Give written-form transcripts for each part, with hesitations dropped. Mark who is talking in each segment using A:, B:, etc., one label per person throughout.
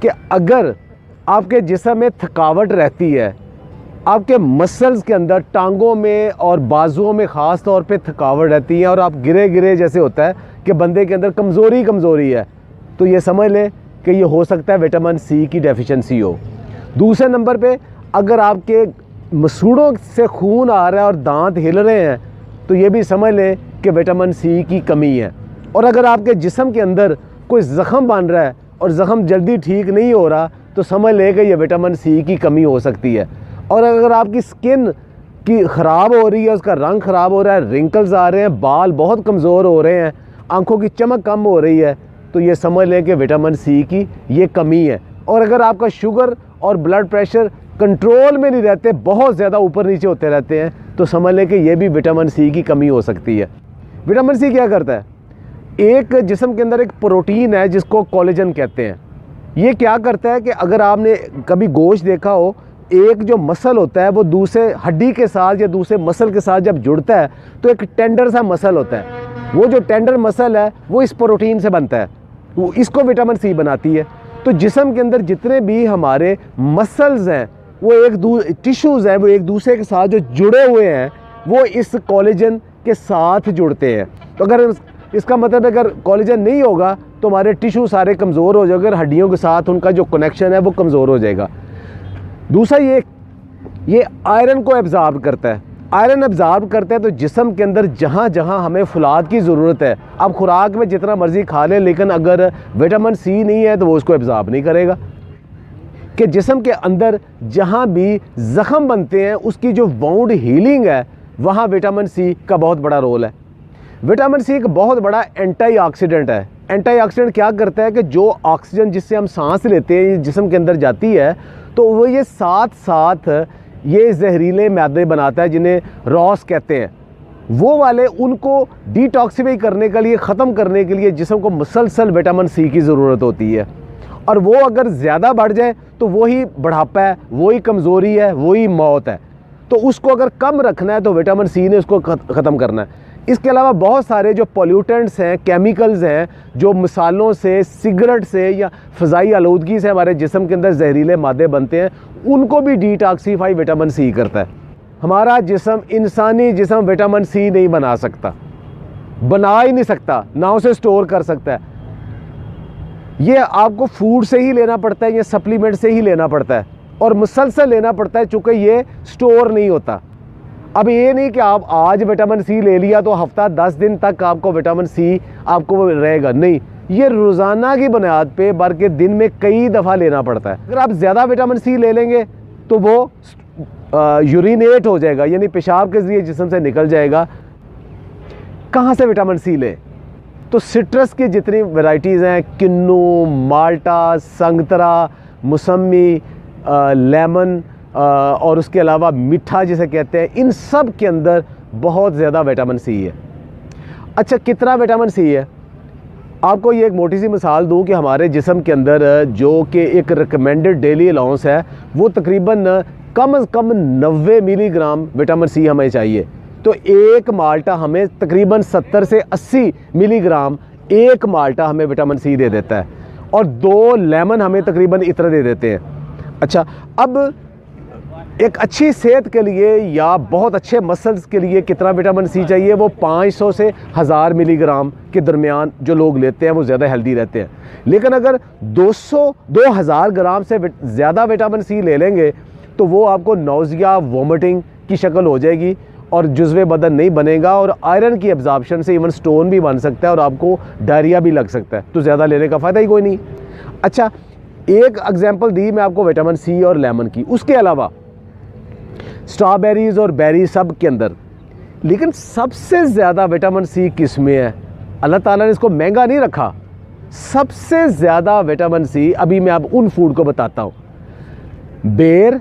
A: कि अगर आपके जिस्म में थकावट रहती है, आपके मसल्स के अंदर टांगों में और बाजुओं में ख़ास तौर पे थकावट रहती है और आप गिरे गिरे जैसे होता है कि बंदे के अंदर कमज़ोरी है, तो ये समझ लें कि ये हो सकता है विटामिन सी की डेफिशिएंसी हो। दूसरे नंबर पे अगर आपके मसूड़ों से खून आ रहा है और दांत हिल रहे हैं, तो ये भी समझ लें कि विटामिन सी की कमी है। और अगर आपके जिस्म के अंदर कोई ज़ख़म बन रहा है और ज़ख़म जल्दी ठीक नहीं हो रहा, तो समझ लें कि ये विटामिन सी की कमी हो सकती है। और अगर आपकी स्किन की ख़राब हो रही है, उसका रंग ख़राब हो रहा है, रिंकल्स आ रहे हैं, बाल बहुत कमज़ोर हो रहे हैं, आँखों की चमक कम हो रही है, तो ये समझ लें कि विटामिन सी की ये कमी है। और अगर आपका शुगर और ब्लड प्रेशर कंट्रोल में नहीं रहते, बहुत ज़्यादा ऊपर नीचे होते रहते हैं, तो समझ लें कि ये भी विटामिन सी की कमी हो सकती है। विटामिन सी क्या करता है? एक जिस्म के अंदर एक प्रोटीन है जिसको कोलेजन कहते हैं। ये क्या करता है कि अगर आपने कभी गोश्त देखा हो, एक जो मसल होता है वो दूसरे हड्डी के साथ या दूसरे मसल के साथ जब जुड़ता है तो एक टेंडर सा मसल होता है। वो जो टेंडर मसल है वो इस प्रोटीन से बनता है, वो इसको विटामिन सी बनाती है। तो जिस्म के अंदर जितने भी हमारे मसल्स हैं, वो टिश्यूज़ हैं, वो एक दूसरे के साथ जो जुड़े हुए हैं, वो इस कोलेजन के साथ जुड़ते हैं। तो अगर इसका मतलब अगर कोलेजन नहीं होगा तो हमारे टिश्यू सारे कमज़ोर हो जाएंगे, हड्डियों के साथ उनका जो कनेक्शन है वो कमज़ोर हो जाएगा। दूसरा ये आयरन को एब्ज़ॉर्ब करता है। आयरन एब्ज़ॉर्ब करता है तो जिस्म के अंदर जहाँ जहाँ हमें फुलाद की ज़रूरत है, आप खुराक में जितना मर्ज़ी खा लें, लेकिन अगर विटामिन सी नहीं है तो वो उसको एब्ज़ॉर्ब नहीं करेगा। कि जिस्म के अंदर जहाँ भी ज़ख़म बनते हैं उसकी जो वाउंड हीलिंग है, वहाँ विटामिन सी का बहुत बड़ा रोल है। विटामिन सी एक बहुत बड़ा एंटीऑक्सीडेंट है। एंटीऑक्सीडेंट क्या करता है कि जो ऑक्सीजन जिससे हम सांस लेते हैं, ये जिस्म के अंदर जाती है, तो वो ये साथ साथ ये जहरीले मैदे बनाता है जिन्हें रॉस कहते हैं। वो वाले उनको डिटॉक्सिफाई करने के लिए, ख़त्म करने के लिए जिस्म को मुसलसल विटामिन सी की ज़रूरत होती है। और वो अगर ज़्यादा बढ़ जाए तो वही बुढ़ापा है, वही कमज़ोरी है, वही मौत है। तो उसको अगर कम रखना है तो विटामिन सी ने उसको ख़त्म करना है। इसके अलावा बहुत सारे जो पोल्यूटेंट्स हैं, केमिकल्स हैं, जो मिसालों से, सिगरेट से या फ़ज़ाई आलूदगी से हमारे जिस्म के अंदर जहरीले मादे बनते हैं, उनको भी डिटॉक्सीफाई विटामिन सी करता है। हमारा जिस्म, इंसानी जिस्म विटामिन सी नहीं बना सकता, बना ही नहीं सकता, ना उसे स्टोर कर सकता है। ये आपको फूड से ही लेना पड़ता है या सप्लीमेंट से ही लेना पड़ता है, और मुसलसल लेना पड़ता है, चूँकि ये स्टोर नहीं होता। अब ये नहीं कि आप आज विटामिन सी ले लिया तो हफ्ता 10 दिन तक आपको विटामिन सी आपको रहेगा, नहीं, ये रोज़ाना की बुनियाद पे बल्कि दिन में कई दफ़ा लेना पड़ता है। अगर आप ज़्यादा विटामिन सी ले लेंगे तो वो यूरिनेट हो जाएगा, यानी पेशाब के ज़रिए जिस्म से निकल जाएगा। कहाँ से विटामिन सी लें? तो सिट्रस की जितनी वैरायटीज़ हैं, किन्नू, माल्टा, संगतरा, मौसमी, लेमन और उसके अलावा मीठा जिसे कहते हैं, इन सब के अंदर बहुत ज़्यादा विटामिन सी है। अच्छा, कितना विटामिन सी है? आपको ये एक मोटी सी मिसाल दूं कि हमारे जिस्म के अंदर जो कि एक रिकमेंडेड डेली अलाउंस है, वो तकरीबन कम से कम 90 मिलीग्राम विटामिन सी हमें चाहिए। तो एक माल्टा हमें तकरीबन 70 से 80 मिलीग्राम एक माल्टा हमें विटामिन सी दे देता है, और 2 लेमन हमें तकरीबन इतना दे देते हैं। अच्छा, अब एक अच्छी सेहत के लिए या बहुत अच्छे मसल्स के लिए कितना विटामिन सी चाहिए? वो 500 से 1000 मिलीग्राम के दरमियान जो लोग लेते हैं वो ज़्यादा हेल्दी रहते हैं। लेकिन अगर 2000 ग्राम से ज़्यादा विटामिन सी ले लेंगे तो वो आपको नौजिया, वोमिटिंग की शक्ल हो जाएगी और जुज़्वे बदन नहीं बनेगा, और आयरन की एब्जॉर्प्शन से इवन स्टोन भी बन सकता है और आपको डायरिया भी लग सकता है। तो ज़्यादा लेने का फ़ायदा ही कोई नहीं। अच्छा, एक एग्जाम्पल दी मैं आपको विटामिन सी और लेमन की। उसके अलावा स्ट्रॉबेरीज़ और बेरी सब के अंदर, लेकिन सबसे ज़्यादा विटामिन सी किस में है? अल्लाह ताला ने इसको महंगा नहीं रखा। सबसे ज़्यादा विटामिन सी, अभी मैं आप उन फूड को बताता हूँ, बेर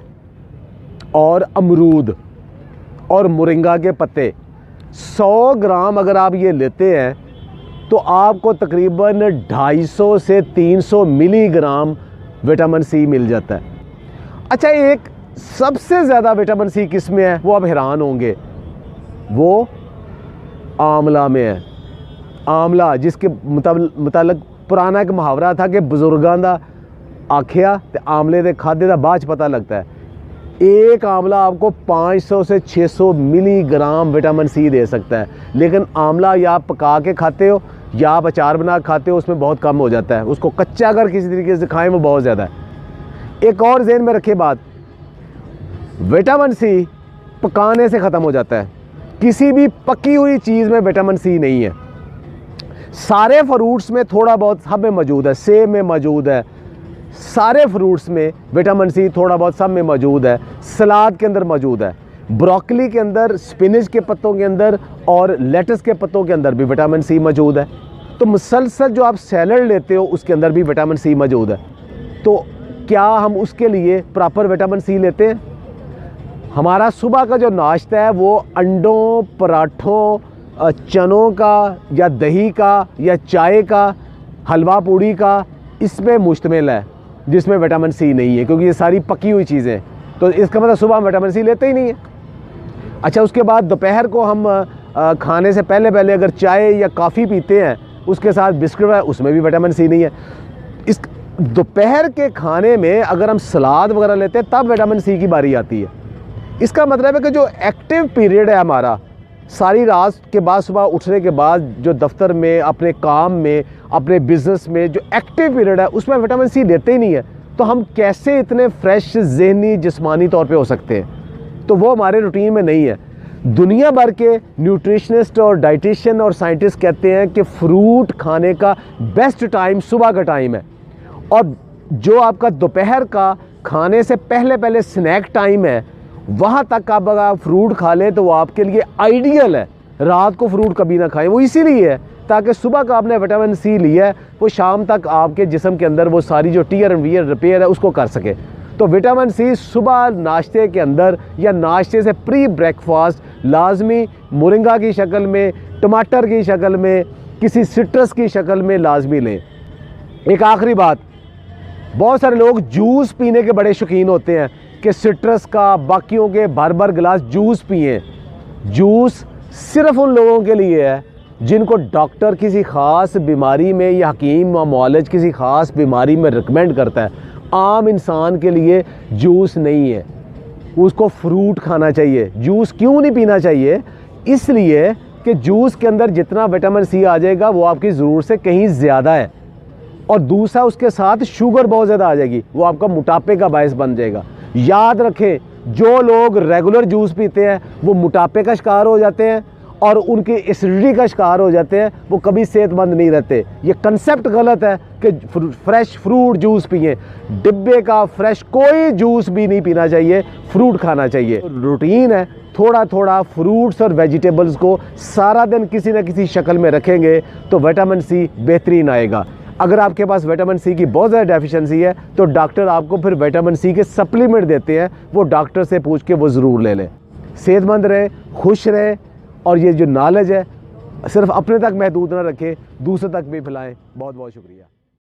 A: और अमरूद और मोरिंगा के पत्ते। 100 ग्राम अगर आप ये लेते हैं तो आपको तकरीबन 250 से 300 मिलीग्राम विटामिन सी मिल जाता है। अच्छा, एक सबसे ज़्यादा विटामिन सी किस में है? वो आप हैरान होंगे, वो आंवला में है। आंवला, जिसके मुताबिक पुराना एक मुहावरा था कि बुजुर्गां दा आखिया तो आमले के खादे का बाद पता लगता है। एक आंवला आपको 500 से 600 मिलीग्राम विटामिन सी दे सकता है, लेकिन आंवला या आप पका के खाते हो या आप अचार बना के खाते हो, उसमें बहुत कम हो जाता है। उसको कच्चा अगर किसी तरीके से खाएं वो बहुत ज़्यादा है। एक और ज़हन में रखे बात, विटामिन सी पकाने से ख़त्म हो जाता है। किसी भी पकी हुई चीज़ में विटामिन सी नहीं है। सारे फ्रूट्स में थोड़ा बहुत सब में मौजूद है, सेब में मौजूद है, सारे फ्रूट्स में विटामिन सी थोड़ा बहुत सब में मौजूद है, सलाद के अंदर मौजूद है, ब्रोकली के अंदर, स्पिनच के पत्तों के अंदर और लेटस के पत्तों के अंदर भी विटामिन सी मौजूद है। तो मुसलसल जो आप सैलड लेते हो उसके अंदर भी विटामिन सी मौजूद है। तो क्या हम उसके लिए प्रॉपर विटामिन सी लेते हैं? हमारा सुबह का जो नाश्ता है वो अंडों, पराठों, चनों का या दही का या चाय का, हलवा पूड़ी का, इसमें मुश्तमिल है, जिसमें विटामिन सी नहीं है, क्योंकि ये सारी पकी हुई चीज़ें। तो इसका मतलब सुबह हम विटामिन सी लेते ही नहीं है। अच्छा, उसके बाद दोपहर को हम खाने से पहले अगर चाय या कॉफ़ी पीते हैं, उसके साथ बिस्किट है, उसमें भी विटामिन सी नहीं है। इस दोपहर के खाने में अगर हम सलाद वगैरह लेते हैं तब विटामिन सी की बारी आती है। इसका मतलब है कि जो एक्टिव पीरियड है हमारा, सारी रात के बाद सुबह उठने के बाद जो दफ्तर में, अपने काम में, अपने बिज़नेस में जो एक्टिव पीरियड है, उसमें विटामिन सी लेते ही नहीं है। तो हम कैसे इतने फ्रेश ज़हनी जिस्मानी तौर पे हो सकते हैं? तो वो हमारे रूटीन में नहीं है। दुनिया भर के न्यूट्रिशनिस्ट और डाइटिशियन और साइंटिस्ट कहते हैं कि फ्रूट खाने का बेस्ट टाइम सुबह का टाइम है, और जो आपका दोपहर का खाने से पहले स्नैक टाइम है, वहाँ तक आप अगर फ्रूट खा लें तो वो आपके लिए आइडियल है। रात को फ्रूट कभी ना खाएं, वो इसीलिए है ताकि सुबह का आपने विटामिन सी लिया है वो शाम तक आपके जिस्म के अंदर वो सारी जो टीयर एंड वियर रिपेयर है उसको कर सके। तो विटामिन सी सुबह नाश्ते के अंदर या नाश्ते से प्री ब्रेकफास्ट लाजमी मोरिंगा की शक्ल में, टमाटर की शक्ल में, किसी सिट्रस की शक्ल में लाजमी लें। एक आखिरी बात, बहुत सारे लोग जूस पीने के बड़े शौकीन होते हैं कि सिट्रस का, बाकियों के भर गिलास जूस पिए। जूस सिर्फ उन लोगों के लिए है जिनको डॉक्टर किसी ख़ास बीमारी में या हकीम व मुआलिज किसी ख़ास बीमारी में रिकमेंड करता है। आम इंसान के लिए जूस नहीं है, उसको फ्रूट खाना चाहिए। जूस क्यों नहीं पीना चाहिए? इसलिए कि जूस के अंदर जितना विटामिन सी आ जाएगा वो आपकी ज़रूरत से कहीं ज़्यादा है, और दूसरा उसके साथ शुगर बहुत ज़्यादा आ जाएगी, वो आपका मोटापे का बायस बन जाएगा। याद रखें, जो लोग रेगुलर जूस पीते हैं वो मोटापे का शिकार हो जाते हैं और उनकी एसिडिटी का शिकार हो जाते हैं, वो कभी सेहतमंद नहीं रहते। ये कंसेप्ट गलत है कि फ्रेश फ्रूट जूस पिए। डिब्बे का फ्रेश कोई जूस भी नहीं पीना चाहिए, फ्रूट खाना चाहिए। रूटीन है, थोड़ा थोड़ा फ्रूट्स और वेजिटेबल्स को सारा दिन किसी न किसी शक्ल में रखेंगे तो विटामिन सी बेहतरीन आएगा। अगर आपके पास विटामिन सी की बहुत ज़्यादा डेफिशिएंसी है तो डॉक्टर आपको फिर विटामिन सी के सप्लीमेंट देते हैं, वो डॉक्टर से पूछ के वो ज़रूर ले लें। सेहतमंद रहें, खुश रहें, और ये जो नॉलेज है सिर्फ अपने तक महदूद ना रखें, दूसरे तक भी फैलाएं। बहुत बहुत शुक्रिया।